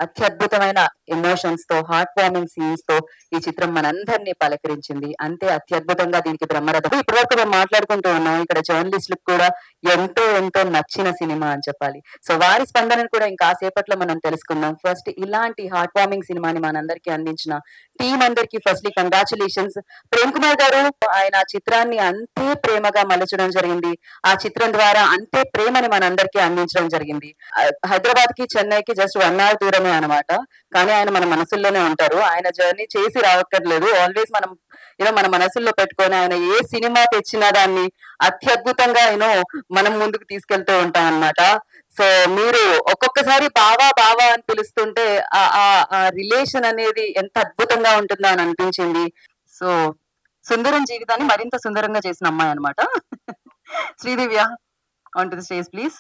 అత్యద్భుతమైన ఎమోషన్స్ తో, heart warming scenes తో ఈ చిత్రం మనందరినీ పలకరించింది. అంతే అత్యద్భుతంగా దీనికి బ్రహ్మరథం. ఇప్పటివరకు మనం మాట్లాడుకుంటూ ఉన్నాం. ఇక్కడ జర్నలిస్టులకు కూడా ఎంతో ఎంతో నచ్చిన సినిమా అని చెప్పాలి. సో వారి స్పందనను కూడా ఇంకాసేపట్లో మనం తెలుసుకుందాం. ఫస్ట్ ఇలాంటి హార్ట్ వార్మింగ్ సినిమాని మనందరికీ అందించిన టీం అందరికీ ఫస్ట్లీ కంగ్రాచులేషన్స్. ప్రేమ్ కుమార్ గారు ఆయన చిత్రాన్ని అంతే ప్రేమగా మలచడం జరిగింది. ఆ చిత్రం ద్వారా అంతే ప్రేమని మనందరికీ అందించడం జరిగింది. హైదరాబాద్ కి చెన్నైకి జస్ట్ 1 hour దూరమే అనమాట. కానీ ఆయన మన మనసుల్లోనే ఉంటారు. ఆయన జర్నీ చేసి రావక్కర్లేదు. ఆల్వేస్ మనం మన మనసుల్లో పెట్టుకొని ఆయన ఏ సినిమా తెచ్చినా దాన్ని అత్యద్భుతంగా మనం ముందుకు తీసుకెళ్తూ ఉంటాం అన్నమాట. సో మీరు ఒక్కొక్కసారి బావా బావా అని పిలుస్తుంటే ఆ రిలేషన్ అనేది ఎంత అద్భుతంగా ఉంటుందో అని అనిపించింది. సో సుందరం జీవితాన్ని మరింత సుందరంగా చేసిన అమ్మాయి అనమాట. Sridivya on to the stage please.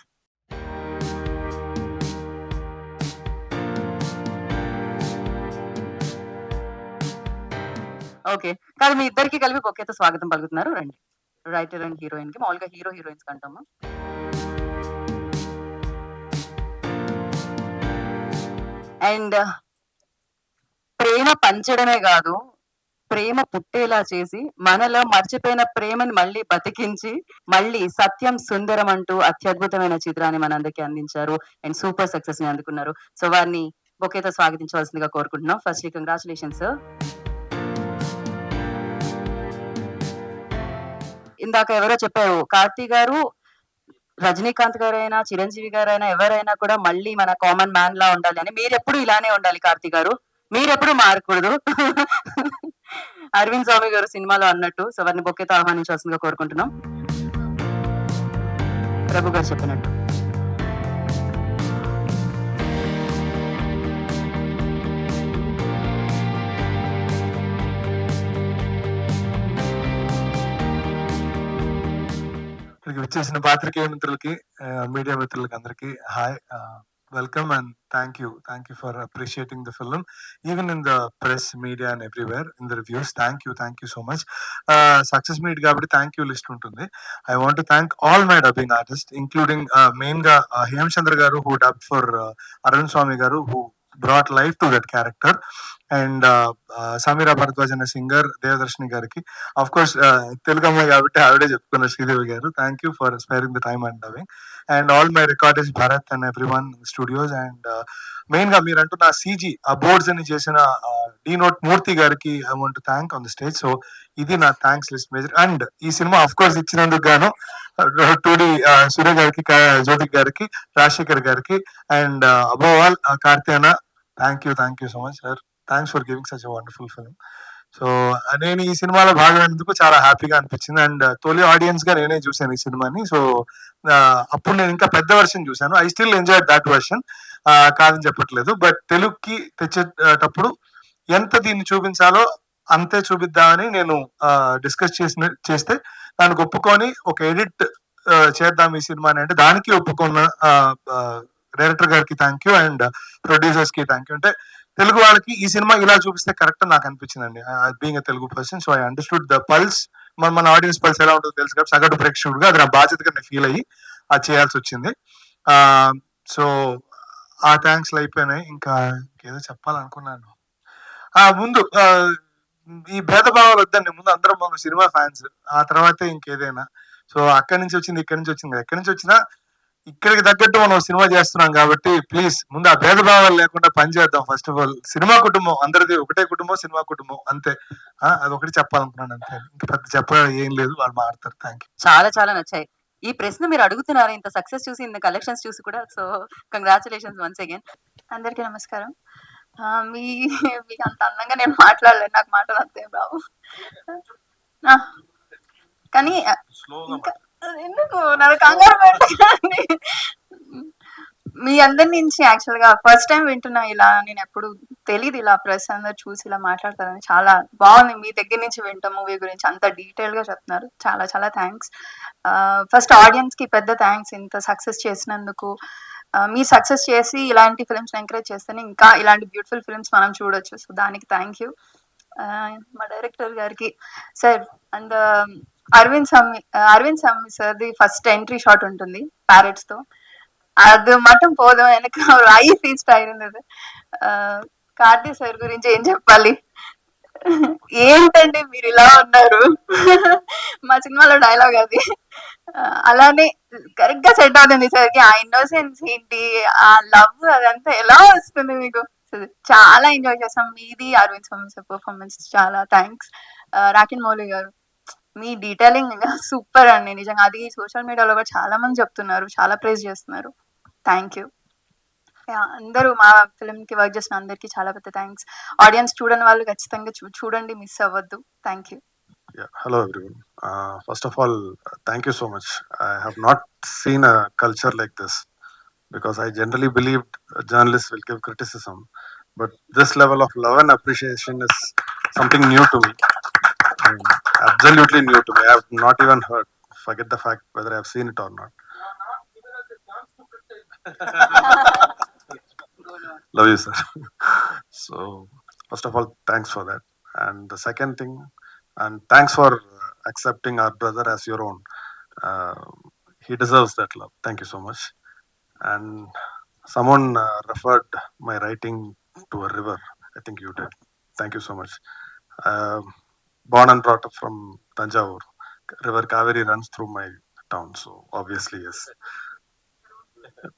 Okay. కాదు మీ ఇద్దరికి కలిపి బొకేతో స్వాగతం పలుకుతున్నారు. రండి. రైటర్ అండ్ హీరోయిన్ కి మామూలుగా హీరో హీరోయిన్స్ కంటాము. అండ్ ప్రేమ పంచడమే కాదు, ప్రేమ పుట్టేలా చేసి మనలో మర్చిపోయిన ప్రేమని మళ్ళీ బతికించి మళ్ళీ సత్యం సుందరం అంటూ అత్యద్భుతమైన చిత్రాన్ని మనందరికీ అందించారు. అండ్ సూపర్ సక్సెస్ ని అందుకున్నారు. సో వారిని బొకేతో స్వాగతించవలసిందిగా కోరుకుంటున్నాం. Firstly congratulations. ఇందాక ఎవరో చెప్పారు, కార్తీ గారు, రజనీకాంత్ గారైనా, చిరంజీవి గారైనా ఎవరైనా కూడా మళ్ళీ మన కామన్ మ్యాన్ లా ఉండాలి అని. మీరెప్పుడు ఇలానే ఉండాలి కార్తీ గారు, మీరెప్పుడు మారకూడదు. అరవింద్ స్వామి గారు సినిమాలో అన్నట్టు. సో వారిని బొకేతో ఆహ్వానించాల్సిందిగా కోరుకుంటున్నాం. ప్రభు గారు చెప్పినట్టు. వచ్చేసిన పాత్రికేయ మిత్రులకి, మీడియా మిత్రులకి అందరికి hi, welcome and thank you for appreciating the film even in the press, media and everywhere in the reviews. Thank you so much. Success meet కాబట్టి థ్యాంక్ యూ లిస్ట్ ఉంటుంది. I want to thank all my dubbing artist including main గా హేమచంద్ర గారు who dub for Arvind స్వామి గారు, who brought life to that character, and Samira Bharadwaj అనే singer, Devadarshini గారికి, of course Telugu అమ్మాయి కాబట్టి ఆవిడే చెప్పుకున్న శ్రీదేవి గారు. Thank you for sparing the time and dubbing. And all my recordist Bharat and everyone studios. And main గా మీరు అంటున్న CG ఆ బోర్డ్స్ అని చేసిన డి నోట్ మూర్తి గారికి I want to thank on the stage. So ఇది నా థ్యాంక్స్ లిస్ట్ మేజర్. అండ్ ఈ సినిమా ఆఫ్ కోర్స్ ఇచ్చినందుకు గాను టూడి సూర్య గారికి, జ్యోతి గారికి, రాజశేఖర్ గారికి, అండ్ అబోవ్ ఆల్ కార్తీయన, thank you so much sir. Thanks for giving such wonderful film. So నేను ఈ సినిమాలో భాగమైనందుకు చాలా హ్యాపీగా అనిపించింది. అండ్ తొలి ఆడియన్స్ గా నేనే చూశాను ఈ సినిమాని. సో అప్పుడు నేను ఇంకా పెద్ద వర్షన్ చూశాను. I still enjoy that version, కాదని చెప్పట్లేదు. బట్ తెలుగుకి తెచ్చేటప్పుడు ఎంత దీన్ని చూపించాలో అంతే చూపిద్దామని నేను డిస్కస్ చేస్తే దానికి ఒప్పుకొని ఒక ఎడిట్ చేద్దాం ఈ సినిమాని అంటే దానికి ఒప్పుకున్న డైరెక్టర్ గారికి థ్యాంక్ యూ అండ్ ప్రొడ్యూసర్స్ కి థ్యాంక్ యూ. అంటే తెలుగు వాళ్ళకి ఈ సినిమా ఇలా చూపిస్తే కరెక్ట్ నాకు అనిపించిందండి, being a Telugu person. So I understood the pulse, మన ఆడియన్స్ పల్స్ ఎలా ఉంటుందో తెలుసు కాబట్టి సగటు ప్రేక్షకుడుగా అది నా బాధ్యతగా నేను ఫీల్ అయ్యి అది చేయాల్సి వచ్చింది. సో ఆ థ్యాంక్స్లు అయిపోయినాయి. ఇంకా ఏదో చెప్పాలనుకున్నాను. ముందు ఈ భేదభావాలు వద్దండి, ముందు అందరం మన సినిమా ఫ్యాన్స్, ఆ తర్వాతే ఇంకేదైనా. సో అక్కడి నుంచి వచ్చింది, ఇక్కడి నుంచి వచ్చింది, ఎక్కడి నుంచి వచ్చినా ఇక్కడికి తగ్గట్టు మనం సినిమా చేస్తున్నాం కాబట్టి ప్లీజ్ ముందు ఆ భేదభావాలు లేకుండా పనిచేద్దాం. ఫస్ట్ ఆఫ్ ఆల్ సినిమా కుటుంబం అందరిది ఒకటే కుటుంబం, సినిమా కుటుంబం అంతే. అదొకటి చెప్పాలనుకున్నాను అంతే, ఇంకా పెద్ద చెప్పడం ఏం లేదు, వాళ్ళు మాట్లాడతారు. Thank you. చాలా చాలా నచ్చాయి ఈ ప్రశ్న మీరు అడుగుతున్నారు, ఇంత సక్సెస్ చూసి, ఇంత కలెక్షన్స్ చూసి కూడా. So congratulations once again. అందరికీ నమస్కారం. మీకు అంత అందంగా నేను మాట్లాడలేను, నాకు మాటలు అంతేం రావు. కానీ ఎందుకు నాకు కంగారు పెట్టండి. మీ అందరి నుంచి యాక్చువల్ గా ఫస్ట్ టైం వింటున్నా ఇలా. నేను ఎప్పుడు తెలియదు ఇలా ప్రెస్ అందరు చూసి ఇలా మాట్లాడతారని. చాలా బాగుంది మీ దగ్గర నుంచి వింటాం మూవీ గురించి, అంత డీటెయిల్ గా చెప్తున్నారు. చాలా చాలా థ్యాంక్స్. ఫస్ట్ ఆడియన్స్ కి పెద్ద థ్యాంక్స్ ఇంత సక్సెస్ చేసినందుకు. మీరు సక్సెస్ చేసి ఇలాంటి ఫిల్మ్స్ ఎంకరేజ్ చేస్తేనే ఇంకా ఇలాంటి బ్యూటిఫుల్ ఫిల్మ్స్ మనం చూడొచ్చు. సో దానికి థ్యాంక్ యూ. మా డైరెక్టర్ గారికి సార్ అండ్ అరవింద్ సమ్మి సార్ది ఫస్ట్ ఎంట్రీ షాట్ ఉంటుంది ప్యారెట్స్ తో, అది మటం పోదాం వెనక ఐ ఫీస్ట్ అయినది. కార్తీ సార్ గురించి ఏం చెప్పాలి, ఏంటంటే మీరు ఇలా ఉన్నారు మా సినిమాలో డైలాగ్ అది. అలానే కరెక్ట్ గా సెట్ అవుతుంది సార్కి. ఆ ఇన్నోసెన్స్ ఏంటి, ఆ లవ్ అదంతా ఎలా వస్తుంది మీకు, చాలా ఎంజాయ్ చేస్తాం. మీది అరవింద్ స్వామి సార్ పర్ఫార్మెన్స్ చాలా థ్యాంక్స్. రాకిన్ మౌలి గారు మీ డీటెయిలింగ్ సూపర్ అండి నిజంగా. అది సోషల్ మీడియాలో కూడా చాలా మంది చెప్తున్నారు, చాలా ప్రైజ్ చేస్తున్నారు. Thank you. అందరూ మా ఫిల్మ్ కి వర్క్ చేసిన అందరికి చాలా పెద్ద థ్యాంక్స్. ఆడియన్స్ చూడని వాళ్ళు ఖచ్చితంగా చూడండి, మిస్ అవ్వద్దు. Thank you. Yeah, hello everyone. First of all, thank you so much. I have not seen a culture like this because I generally believed journalists will give criticism, but this level of love and appreciation is something new to me. Absolutely new to me. I have not even heard. Forget the fact whether I have seen it or not. Love you, sir. So, first of all, thanks for that. And the second thing, and thanks for accepting our brother as your own. He deserves that love. Thank you so much. And someone referred my writing to a river. I think you did. Thank you so much. Born and brought up from Tanjavur. River Kaveri runs through my town, so obviously yes.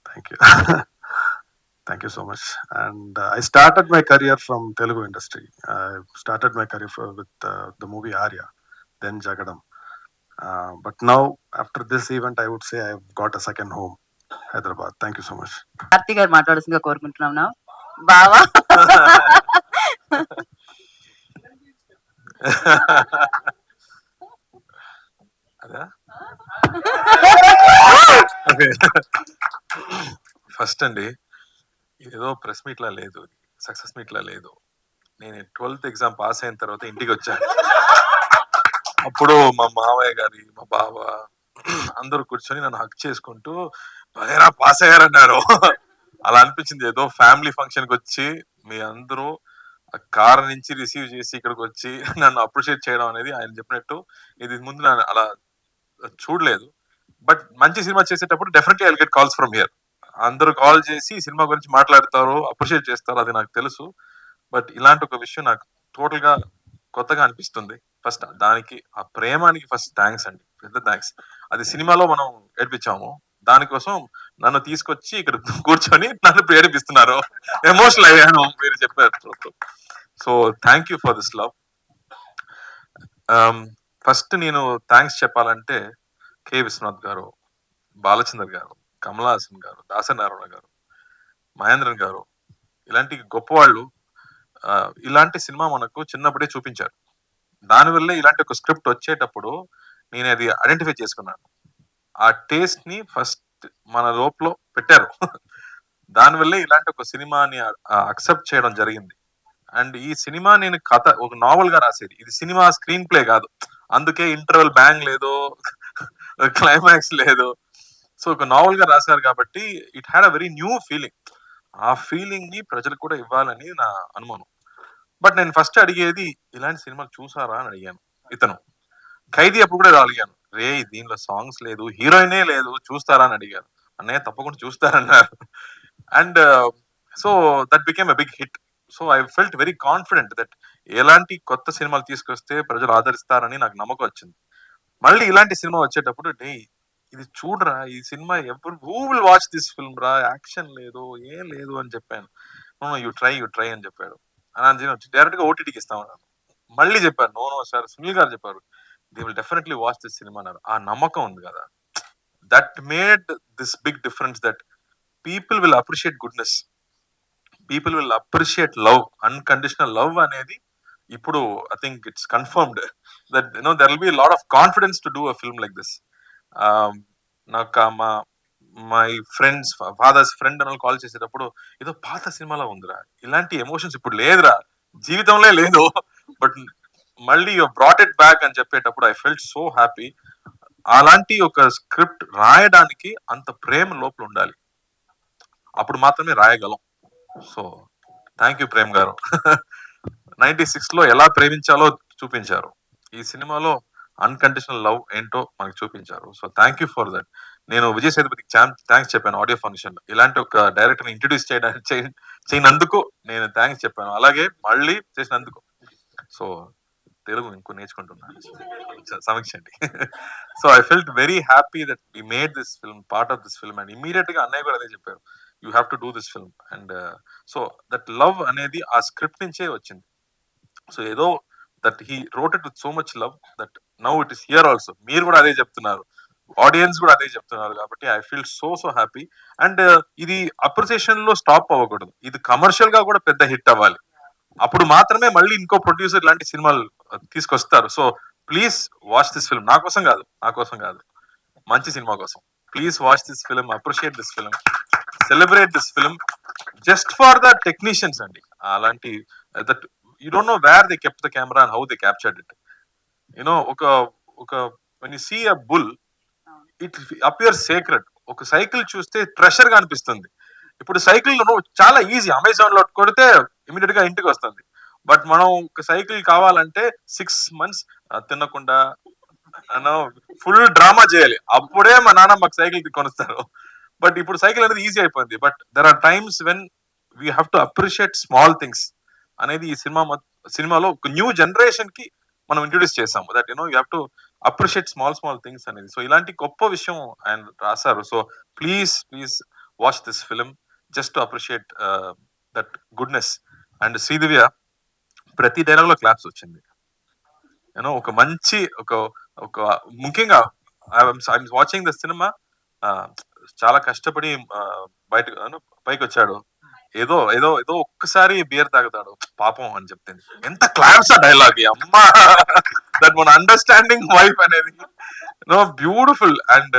Thank you. Thank you so much. And I started my career from Telugu industry. I started my career with the movie Arya, then Jagadam. But now, after this event, I would say I've got a second home, Hyderabad. Thank you so much. Karthi గారు మాట్లాడాల్సిందిగా కోరుకుంటున్నాం నా బావా. First అండి, ఏదో press meet లా లేదు, success meet లా లేదు. నేను 12th ఎగ్జామ్ పాస్ అయిన తర్వాత ఇంటికి వచ్చాను. అప్పుడు మా మావయ్య గారి, మా బావ అందరూ కూర్చొని నన్ను హక్ చేసుకుంటూ భలేరా పాస్ అయ్యారన్నారు. అలా అనిపించింది, ఏదో ఫ్యామిలీ ఫంక్షన్ కి వచ్చి మీ అందరూ కార్ నుంచి రిసీవ్ చేసి ఇక్కడికి వచ్చి నన్ను అప్రిషియేట్ చేయడం అనేది ఆయన చెప్పినట్టు ఇది ముందు నేను అలా చూడలేదు. బట్ మంచి సినిమా చేసేటప్పుడు definitely I get calls from here. అందరూ కాల్ చేసి సినిమా గురించి మాట్లాడతారు, అప్రిషియేట్ చేస్తారు, అది నాకు తెలుసు. బట్ ఇలాంటి ఒక విషయం నాకు టోటల్ గా కొత్తగా అనిపిస్తుంది. ఫస్ట్ దానికి, ఆ ప్రేమానికి ఫస్ట్ థ్యాంక్స్ అండి, పెద్ద థ్యాంక్స్. అది సినిమాలో మనం ఏడిపించాము, దానికోసం నన్ను తీసుకొచ్చి ఇక్కడ కూర్చొని నన్ను ప్రేరేపిస్తున్నారు. ఎమోషనల్ అయ్యాను మీరు చెప్పారు. So thank you for this love. First నేను థ్యాంక్స్ చెప్పాలంటే కె విశ్వనాథ్ గారు, బాలచందర్ గారు, కమల్ హాసన్ గారు, దాసనారాయణ గారు, మహేంద్రన్ గారు, ఇలాంటి గొప్పవాళ్ళు ఇలాంటి సినిమా మనకు చిన్నప్పుడే చూపించారు. దానివల్లే ఇలాంటి ఒక స్క్రిప్ట్ వచ్చేటప్పుడు నేను అది ఐడెంటిఫై చేసుకున్నాను. ఆ టేస్ట్ ని ఫస్ట్ మన లోపల పెట్టారు. దానివల్లే ఇలాంటి ఒక సినిమాని అక్సెప్ట్ చేయడం జరిగింది. అండ్ ఈ సినిమా నేను కథ ఒక నావెల్ గా రాసేది, ఇది సినిమా స్క్రీన్ ప్లే కాదు. అందుకే ఇంటర్వెల్ బ్యాంగ్ లేదు, క్లైమాక్స్ లేదు. సో ఒక నావెల్ గా రాశారు కాబట్టి it had a very new feeling. ఆ ఫీలింగ్ ని ప్రజలకు కూడా ఇవ్వాలని నా అనుమానం. బట్ నేను ఫస్ట్ అడిగేది, ఇలాంటి సినిమాలు చూసారా అని అడిగాను. ఇతను ఖైదీ అప్పుడు కూడా అడిగాను, రే దీనిలో సాంగ్స్ లేదు, హీరోయినే లేదు, చూస్తారా అని అడిగాను. అన్నయ్య తప్పకుండా చూస్తారన్నారు. And so that became a big hit. So I felt very confident that ఎలాంటి కొత్త సినిమాలు తీసుకొస్తే ప్రజలు ఆదరిస్తారని నాకు నమ్మకం వచ్చింది. మళ్ళీ ఇలాంటి సినిమా వచ్చేటప్పుడు, డే ఇది చూడరా, ఈ సినిమా ఎవరు, who will watch this film రా, యాక్షన్ లేదు, ఏం లేదు అని చెప్పాను. యూ ట్రై అని చెప్పాడు. డైరెక్ట్ గా ఓటీటీకి ఇస్తామన్నాను. మళ్ళీ చెప్పారు, నో సార్, సునీల్ గారు చెప్పారు, they will definitely watch this cinema అన్నారు. ఆ నమ్మకం ఉంది కదా, that made this big difference, that people will appreciate goodness, people will appreciate love, unconditional love అనేది ఇప్పుడు I think it's confirmed that there will be lot of confidence to do a film like this. నాకు my friends, father's friend అని call చేసేటప్పుడు, ఏదో పాత సినిమాలో ఉందిరా, ఇలాంటి ఎమోషన్స్ ఇప్పుడు లేదురా, జీవితంలో లేదు, బట్ మళ్ళీ యు బ్రాట్ ఇట్ బ్యాక్ అని చెప్పేటప్పుడు ఐ ఫెల్ట్ సో హ్యాపీ. అలాంటి ఒక స్క్రిప్ట్ రాయడానికి అంత ప్రేమ లోపల ఉండాలి. అప్పుడు మాత్రమే రాయగలం. సో థ్యాంక్ యూ ప్రేమ్ గారు. 96 లో ఎలా ప్రేమించాలో చూపించారు. ఈ సినిమాలో అన్కండిషనల్ లవ్ ఏంటో మనకి చూపించారు. So thank you for that. నేను విజయ్ సేతుపతికి థ్యాంక్స్ చెప్పాను ఆడియో ఫంక్షన్. ఇలాంటి ఒక డైరెక్టర్ ఇంట్రడ్యూస్ చేయనందుకు నేను థ్యాంక్స్ చెప్పాను. అలాగే మళ్ళీ చేసినందుకు. సో తెలుగు ఇంకో నేర్చుకుంటున్నాను, సమీక్షండి. So I felt very happy that we made this film, part of this film. And immediate గా అన్నయ్య కూడా అదే చెప్పారు, you have to do this film. And so that love అనేది ఆ స్క్రిప్ట్ నుంచే వచ్చింది. సో ఏదో that he wrote it with so much love that now it is here also. మీరు కూడా అదే చెప్తున్నారు, ఆడియన్స్ కూడా అదే చెప్తున్నారు, కాబట్టి I feel so happy. And ఇది అప్రిసియేషన్ లో స్టాప్ అవ్వకూడదు, ఇది కమర్షియల్ గా కూడా పెద్ద హిట్ అవ్వాలి. అప్పుడు మాత్రమే మళ్ళీ ఇంకో ప్రొడ్యూసర్ లాంటి సినిమాలు తీసుకొస్తారు. So please watch this film. నా కోసం కాదు, మంచి సినిమా కోసం. Please watch this film, appreciate this film, celebrate this film just for the technicians అండి. అలాంటి that you don't know where they kept the camera and how they captured it. You know ఒక when you see a bull, it appears sacred. ఒక cycle చూస్తే treasure గా అనిపిస్తుంది. ఇప్పుడు cycle చాలా easy, Amazon లో కొడితే ఇమీడియట్ గా ఇంటికి వస్తుంది. బట్ మనం ఒక సైకిల్ కావాలంటే 6 months తినకుండా ఫుల్ డ్రామా చేయాలి, అప్పుడే మా నాన్న మాకు సైకిల్ కొనిస్తారు. బట్ ఇప్పుడు సైకిల్ అనేది ఈజీ అయిపోయింది. But there are times when we have to appreciate small things అనేది ఈ సినిమాలో ఒక న్యూ జనరేషన్ కి మనం ఇంట్రొడ్యూస్ చేసాము. That you have to appreciate small things అనేది. సో ఇలాంటి గొప్ప విషయం ఆయన రాశారు. So please watch this film just to appreciate that goodness. And Sridivya ప్రతి డైలాగ్ లో క్లాప్స్ వచ్చింది. యూనో ఒక మంచి ఒక ముఖ్యంగా ఐఎమ్ వాచింగ్ ద సినిమా, చాలా కష్టపడి పైకి వచ్చాడు. ఏదో ఒక్కసారి బియర్ తాగుతాడు పాపం అని చెప్తుంది. ఎంత క్లాప్స్ ఆ డైలాగ్, అమ్మా దట్ మన అండర్స్టాండింగ్ వైఫ్ అనేది బ్యూటిఫుల్. అండ్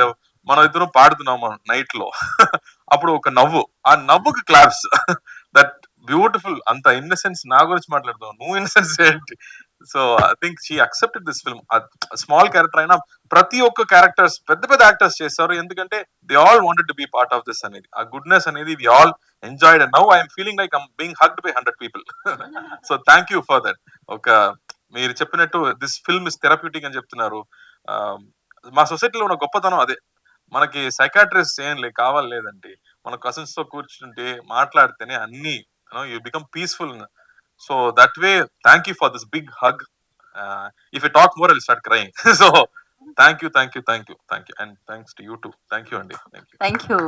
మనం ఇద్దరం పాడుతున్నాము నైట్ లో, అప్పుడు ఒక నవ్వు, ఆ నవ్వుకి క్లాప్స్. That beautiful. అంత ఇన్నసెన్స్. నా గురించి మాట్లాడుతావు, నువ్వు ఇన్నసెన్స్ ఏంటి? So I think she accepted this film. Small character అయినా ప్రతి ఒక్క క్యారెక్టర్స్ పెద్ద యాక్టర్స్ చేస్తారు, ఎందుకంటే they all wanted to be part of this అనేది. ఆ గుడ్నెస్ అనేది we all enjoyed. And now I'm feeling like I'm being hugged by 100 people. So thank you for that. మీరు చెప్పినట్టు దిస్ ఫిల్మ్ ఇస్ థెరప్యూటిక్ అని చెప్తున్నారు. మా సొసైటీలో ఉన్న గొప్పతనం అదే. మనకి సైకాట్రిస్ట్ ఏం కావాలి లేదండి, మన కజిన్స్ తో కూర్చుంటే మాట్లాడితేనే అన్ని you become peaceful. So that way, thank you for this big hug. If I talk more, I'll start crying. So thank you. And thanks to you too. Thank you, Andy. Thank you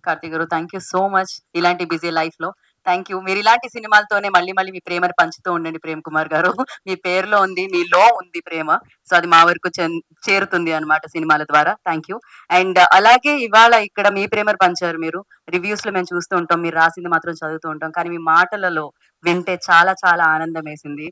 Karthik గారు, thank you so much. ఇలాంటి busy life లో thank you. మీరు ఇలాంటి సినిమాలతోనే మళ్ళీ మీ ప్రేమను పంచుతూ ఉండండి ప్రేమ్ కుమార్ గారు. మీ పేరులో ఉంది, మీలో ఉంది ప్రేమ. సో అది మా వరకు చేరుతుంది అన్నమాట సినిమాల ద్వారా. Thank you. అండ్ అలాగే ఇవాళ ఇక్కడ మీ ప్రేమను పంచారు మీరు. రివ్యూస్ లో మేము చూస్తూ ఉంటాం, మీరు రాసింది మాత్రం చదువుతూ ఉంటాం, కానీ మీ మాటలలో వింటే చాలా ఆనందం వేసింది.